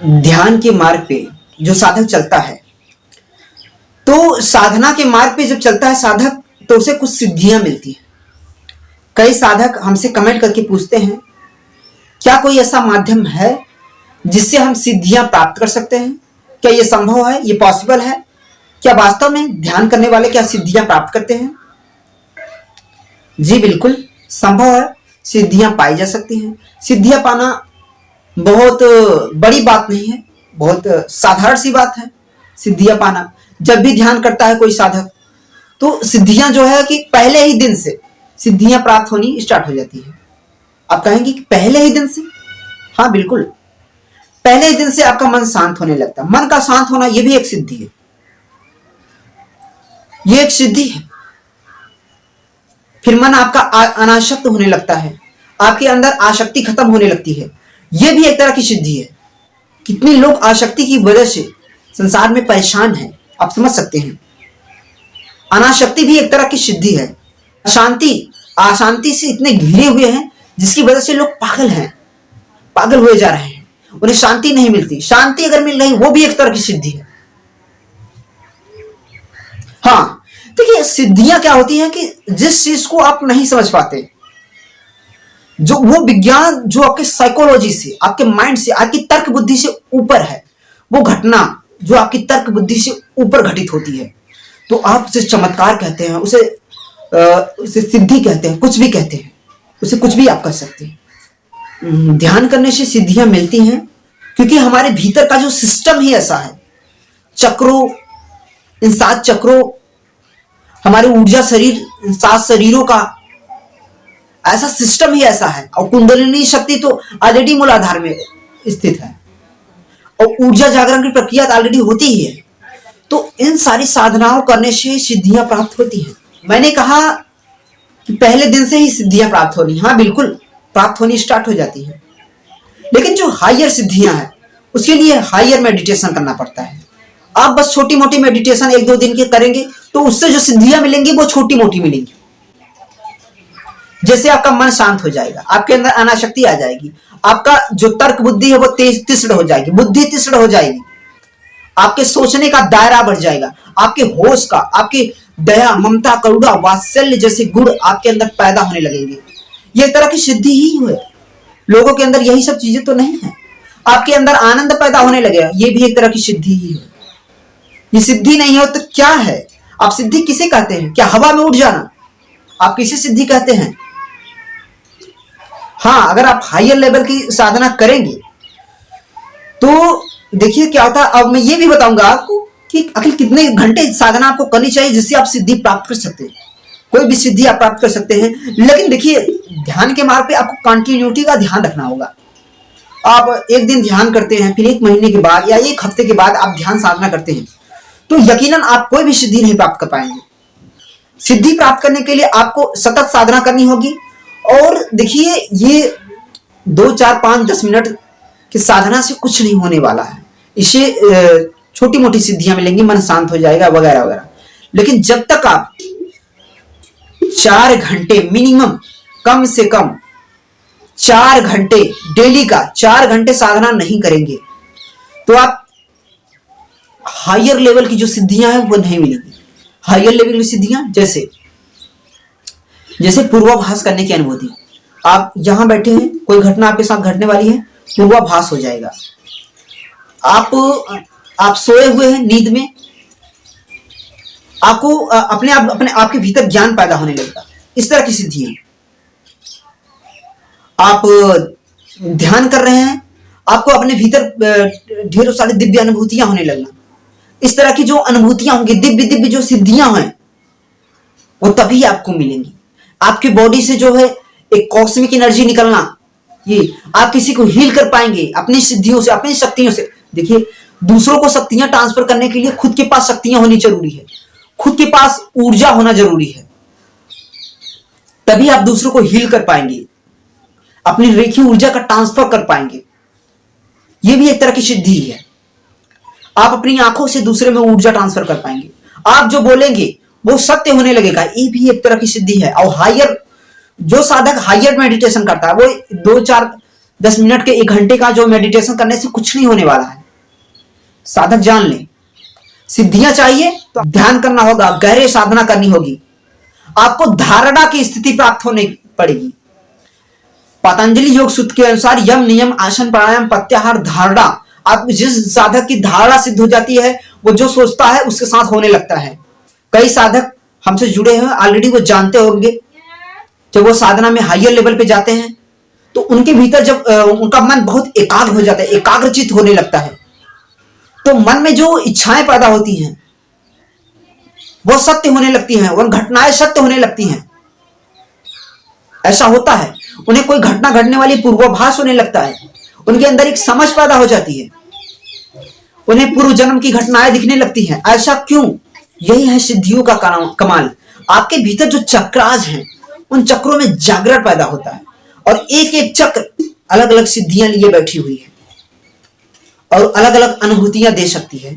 ध्यान के मार्ग पे जो साधक चलता है, तो साधना के मार्ग पे जब चलता है साधक, तो उसे कुछ सिद्धियां मिलती हैं। कई साधक हमसे कमेंट करके पूछते हैं, क्या कोई ऐसा माध्यम है जिससे हम सिद्धियां प्राप्त कर सकते हैं? क्या ये संभव है, ये पॉसिबल है? क्या वास्तव में ध्यान करने वाले क्या सिद्धियां प्राप्त करते हैं? जी बिल्कुल संभव है, सिद्धियां पाई जा सकती हैं। सिद्धियां पाना बहुत बड़ी बात नहीं है, बहुत साधारण सी बात है। सिद्धियां पाना, जब भी ध्यान करता है कोई साधक, तो सिद्धियां जो है कि पहले ही दिन से सिद्धियां प्राप्त होनी स्टार्ट हो जाती है। आप कहेंगे कि पहले ही दिन से? हाँ बिल्कुल, पहले ही दिन से आपका मन शांत होने लगता है। मन का शांत होना यह भी एक सिद्धि है, ये एक सिद्धि है। फिर मन आपका अनासक्त होने लगता है, आपके अंदर आसक्ति खत्म होने लगती है, यह भी एक तरह की सिद्धि है। कितने लोग आसक्ति की वजह से संसार में परेशान हैं, आप समझ सकते हैं। अनासक्ति भी एक तरह की सिद्धि है। अशांति से इतने घिरे हुए हैं जिसकी वजह से लोग पागल हैं, पागल हुए जा रहे हैं, उन्हें शांति नहीं मिलती। शांति अगर मिल रही वो भी एक तरह की सिद्धि है। हाँ देखिए, सिद्धियां क्या होती हैं कि जिस चीज को आप नहीं समझ पाते, जो वो विज्ञान जो आपके साइकोलॉजी से, आपके माइंड से, आपकी तर्क बुद्धि से ऊपर है, वो घटना जो आपकी तर्क बुद्धि से ऊपर घटित होती है, तो आप उसे चमत्कार कहते हैं, उसे सिद्धि कहते हैं, कुछ भी कहते हैं, उसे कुछ भी आप कह सकते हैं। ध्यान करने से सिद्धियां मिलती हैं क्योंकि हमारे भीतर का जो सिस्टम ही ऐसा है। चक्रों, इन 7 चक्रों, हमारे ऊर्जा शरीर, 7 शरीरों का ऐसा सिस्टम ही ऐसा है। और कुंडलिनी शक्ति तो ऑलरेडी मूलाधार में स्थित है और ऊर्जा जागरण की प्रक्रिया ऑलरेडी होती ही है। तो इन सारी साधनाओं करने से सिद्धियां प्राप्त होती हैं। मैंने कहा कि पहले दिन से ही सिद्धियां प्राप्त होनी, हाँ बिल्कुल प्राप्त होनी स्टार्ट हो जाती है। लेकिन जो हायर सिद्धियां हैं उसके लिए हायर मेडिटेशन करना पड़ता है। आप बस छोटी मोटी मेडिटेशन 1-2 दिन के करेंगे तो उससे जो सिद्धियां मिलेंगी वो छोटी मोटी मिलेंगी। जैसे आपका मन शांत हो जाएगा, आपके अंदर अनासक्ति आ जाएगी, आपका जो तर्क बुद्धि है वो तेज तीक्ष्ण हो जाएगी, बुद्धि तीक्ष्ण हो जाएगी, आपके सोचने का दायरा बढ़ जाएगा, आपके होश का, आपके दया, ममता, करुणा, वात्सल्य जैसे गुण आपके अंदर पैदा होने लगेंगे। ये एक तरह की सिद्धि ही है। लोगों के अंदर यही सब चीजें तो नहीं है। आपके अंदर आनंद पैदा होने लगेगा, ये भी एक तरह की सिद्धि ही है। ये सिद्धि नहीं हो तो क्या है? आप सिद्धि किसे कहते हैं? क्या हवा में उड़ जाना आप किसे सिद्धि कहते हैं? हाँ, अगर आप हायर लेवल की साधना करेंगे तो देखिए क्या होता है। अब मैं ये भी बताऊंगा आपको कि आखिर कितने घंटे साधना आपको करनी चाहिए जिससे आप सिद्धि प्राप्त कर सकते हैं। कोई भी सिद्धि आप प्राप्त कर सकते हैं, लेकिन देखिए ध्यान के मार्ग पे आपको कंटिन्यूटी का ध्यान रखना होगा। आप एक दिन ध्यान करते हैं, फिर 1 महीने के बाद या 1 हफ्ते के बाद आप ध्यान साधना करते हैं, तो यकीनन आप कोई भी सिद्धि नहीं प्राप्त कर पाएंगे। सिद्धि प्राप्त करने के लिए आपको सतत साधना करनी होगी। और देखिए ये 2, 4, 5, 10 मिनट की साधना से कुछ नहीं होने वाला है। इसे छोटी मोटी सिद्धियां मिलेंगी, मन शांत हो जाएगा वगैरह वगैरह। लेकिन जब तक आप 4 घंटे मिनिमम, कम से कम 4 घंटे डेली का 4 घंटे साधना नहीं करेंगे तो आप हायर लेवल की जो सिद्धियां हैं वो नहीं मिलेंगी। हायर लेवल की सिद्धियां जैसे पूर्वाभास करने की अनुभूति। आप यहां बैठे हैं, कोई घटना आपके साथ घटने वाली है, पूर्वाभास हो जाएगा। आप सोए हुए हैं नींद में, आपको अपने आपके भीतर ज्ञान पैदा होने लगेगा। इस तरह की सिद्धि है। आप ध्यान कर रहे हैं, आपको अपने भीतर ढेरों सारी दिव्य अनुभूतियां होने लगना। इस तरह की जो अनुभूतियां होंगी, दिव्य दिव्य जो सिद्धियां हैं, वो तभी आपको मिलेंगी। आपकी बॉडी से जो है एक कॉस्मिक एनर्जी निकलना, ये आप किसी को हील कर पाएंगे अपनी सिद्धियों से, अपनी शक्तियों से। देखिए दूसरों को शक्तियां ट्रांसफर करने के लिए खुद के पास शक्तियां होनी जरूरी है, खुद के पास ऊर्जा होना जरूरी है, तभी आप दूसरों को हील कर पाएंगे, अपनी रेखी ऊर्जा का ट्रांसफर कर पाएंगे। यह भी एक तरह की सिद्धि है। आप अपनी आंखों से दूसरे में ऊर्जा ट्रांसफर कर पाएंगे, आप जो बोलेंगे वो सत्य होने लगेगा। ये भी एक तरह की सिद्धि है। और हायर जो साधक हायर मेडिटेशन करता है वो 2-4 10 मिनट के 1 घंटे का जो मेडिटेशन करने से कुछ नहीं होने वाला है। साधक जान ले, सिद्धियां चाहिए तो ध्यान करना होगा, गहरे साधना करनी होगी, आपको धारणा की स्थिति प्राप्त होने पड़ेगी। पतंजलि योग सूत्र के अनुसार यम नियम आसन प्राणायाम प्रत्याहार धारणा, आप जिस साधक की धारणा सिद्ध हो जाती है वो जो सोचता है उसके साथ होने लगता है। कई साधक हमसे जुड़े हैं ऑलरेडी, वो जानते होंगे जब वो साधना में हायर लेवल पे जाते हैं तो उनके भीतर जब उनका मन बहुत एकाग्र हो जाता है, एकाग्रचित होने लगता है, तो मन में जो इच्छाएं पैदा होती हैं वो सत्य होने लगती हैं, और घटनाएं सत्य होने लगती हैं। ऐसा होता है, उन्हें कोई घटना घटने वाली पूर्वाभास होने लगता है, उनके अंदर एक समझ पैदा हो जाती है, उन्हें पूर्व जन्म की घटनाएं दिखने लगती हैं। ऐसा क्यों? यही है सिद्धियों का कमाल। आपके भीतर जो चक्राज हैं उन चक्रों में जागरण पैदा होता है, और एक एक चक्र अलग अलग सिद्धियां लिए बैठी हुई है और अलग अलग अनुभूतियां दे सकती है।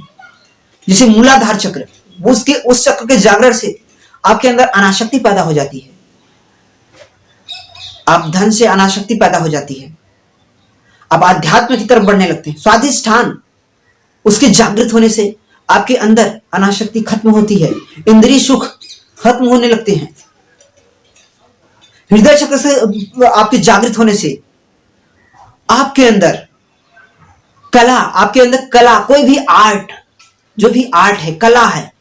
जैसे मूलाधार चक्र, वो उसके उस चक्र के जागरण से आपके अंदर अनासक्ति पैदा हो जाती है, आप धन से अनासक्ति पैदा हो जाती है, आप आध्यात्म की तरफ बढ़ने लगते हैं। स्वाधिष्ठान, उसके जागृत होने से आपके अंदर अनासक्ति खत्म होती है, इंद्रिय सुख खत्म होने लगते हैं। हृदय चक्र से आपके जागृत होने से आपके अंदर कला, आपके अंदर कला, कोई भी आर्ट, जो भी आर्ट है, कला है,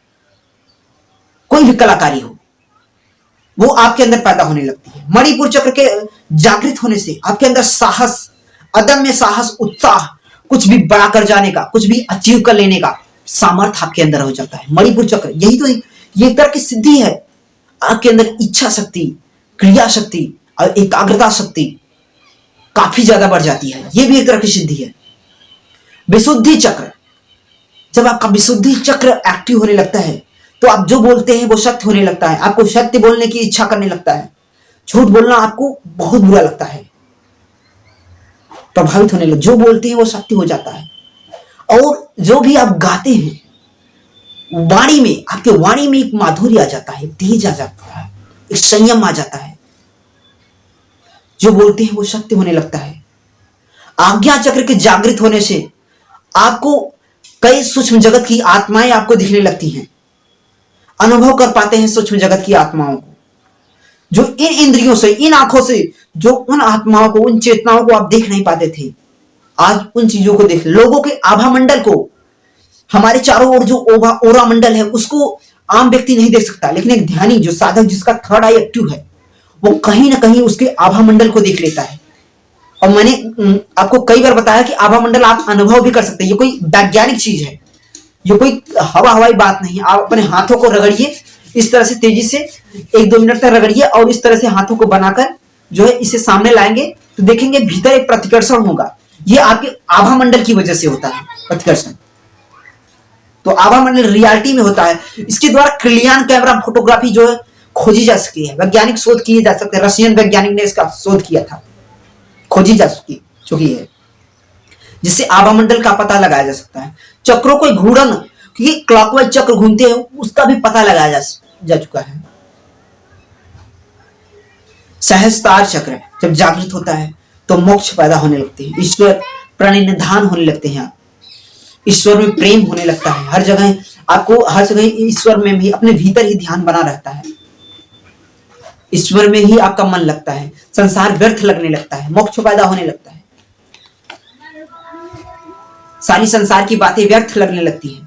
कोई भी कलाकारी हो, वो आपके अंदर पैदा होने लगती है। मणिपुर चक्र के जागृत होने से आपके अंदर साहस, अदम्य साहस, उत्साह, कुछ भी बड़ा कर जाने का, कुछ भी अचीव कर लेने का सामर्थ्य आपके अंदर हो जाता है। मणिपुर चक्र, यही तो ये एक तरह की सिद्धि है। आपके अंदर इच्छा शक्ति, क्रिया शक्ति और एकाग्रता शक्ति काफी ज्यादा बढ़ जाती है, ये भी एक तरह की सिद्धि है। विशुद्धि चक्र, जब आपका विशुद्धि चक्र एक्टिव होने लगता है तो आप जो बोलते हैं वो सत्य होने लगता है, आपको सत्य बोलने की इच्छा करने लगता है, झूठ बोलना आपको बहुत बुरा लगता है, प्रभावित होने लगता, जो बोलते हैं वो सत्य हो जाता है। और जो भी आप गाते हैं वाणी में, आपके वाणी में एक माधुर्य आ जाता है, तेज आ जाता है, एक संयम आ जाता है, जो बोलते हैं वो सत्य होने लगता है। आज्ञा चक्र के जागृत होने से आपको कई सूक्ष्म जगत की आत्माएं आपको दिखने लगती हैं, अनुभव कर पाते हैं सूक्ष्म जगत की आत्माओं को, जो इन इंद्रियों से, इन आंखों से, जो उन आत्माओं को, उन चेतनाओं को आप देख नहीं पाते थे, आज उन चीजों को देख। लोगों के आभा मंडल को, हमारे चारों ओर जो ओरा मंडल है उसको आम व्यक्ति नहीं देख सकता, लेकिन एक ध्यानी, जो साधक, जिसका थर्ड आई एक्टिव है, वो कहीं ना कहीं उसके आभा मंडल को देख लेता है। और मैंने आपको कई बार बताया कि आभा मंडल आप अनुभव भी कर सकते हैं, ये कोई वैज्ञानिक चीज है, ये कोई हवाई बात नहीं है। आप अपने हाथों को रगड़िए, इस तरह से तेजी से 1-2 मिनट तक रगड़िए और इस तरह से हाथों को बनाकर जो है इसे सामने लाएंगे तो देखेंगे भीतर एक प्रतिकर्षण होगा। ये आपके आभा मंडल की वजह से होता है प्रतिकर्षण। तो आभा मंडल रियलिटी में होता है, इसके द्वारा क्लियान कैमरा फोटोग्राफी जो है खोजी जा सकती है, वैज्ञानिक शोध किए जा सकते हैं। रशियन वैज्ञानिक ने इसका शोध किया था, खोजी जा चुकी है, जिससे आभा मंडल का पता लगाया जा सकता है। चक्रों को घूर्णन, क्योंकि क्लॉकवाइज चक्र घूमते हैं, उसका भी पता लगाया जा चुका है। सहस्त्रार चक्र जब जागृत होता है तो मोक्ष पैदा होने लगते हैं, ईश्वर प्रणिधान होने लगते हैं, ईश्वर में प्रेम होने लगता है। हर जगह आपको, हर जगह ईश्वर में भी, अपने भीतर ही ध्यान बना रहता है, ईश्वर में ही आपका मन लगता है, संसार व्यर्थ लगने लगता है, मोक्ष पैदा होने लगता है, सारी संसार की बातें व्यर्थ लगने लगती हैं।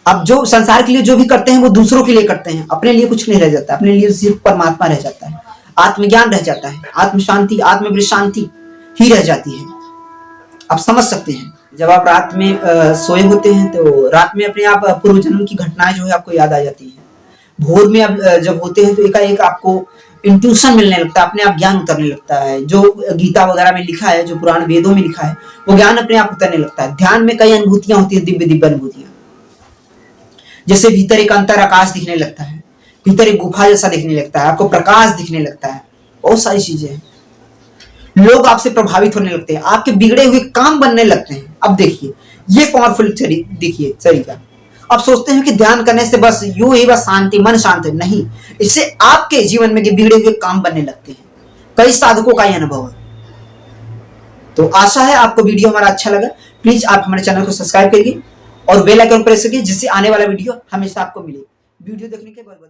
अब जो संसार के लिए जो भी करते हैं वो दूसरों के लिए करते हैं, अपने लिए कुछ नहीं रह जाता, अपने लिए सिर्फ परमात्मा रह जाता है, आत्मज्ञान रह जाता है, आत्म शांति, आत्मविशांति ही रह जाती है। आप समझ सकते हैं, जब आप रात में सोए होते हैं तो रात में अपने आप पूर्व जन्म की घटनाएं जो है आपको याद आ जाती हैं। भोर में आप जब होते हैं तो एकाएक आपको इंट्यूशन मिलने लगता है, अपने आप ज्ञान उतरने लगता है, जो गीता वगैरह में लिखा है, जो पुराण वेदों में लिखा है, वो ज्ञान अपने आप उतरने लगता है। ध्यान में कई अनुभूतियां होती है, दिव्य दिव्य अनुभूतियां, जैसे भीतर एक अंतर आकाश दिखने लगता है, भीतर एक गुफा जैसा दिखने लगता है, आपको प्रकाश दिखने लगता है, बहुत सारी चीजें हैं। लोग आपसे प्रभावित होने लगते हैं, आपके बिगड़े हुए काम बनने लगते हैं। अब देखिए ये पावरफुल देखिए तरीका। अब सोचते हैं कि ध्यान करने से बस यूं ही बस शांति, मन शांत है, नहीं, इससे आपके जीवन में बिगड़े हुए काम बनने लगते हैं। कई साधकों का यह अनुभव है, तो आशा है आपको वीडियो हमारा अच्छा लगा। प्लीज आप हमारे चैनल को सब्सक्राइब करिए और बेल आइकन प्रेस करिए, जिससे आने वाला वीडियो हमेशा आपको मिले। वीडियो देखने के बहुत बहुत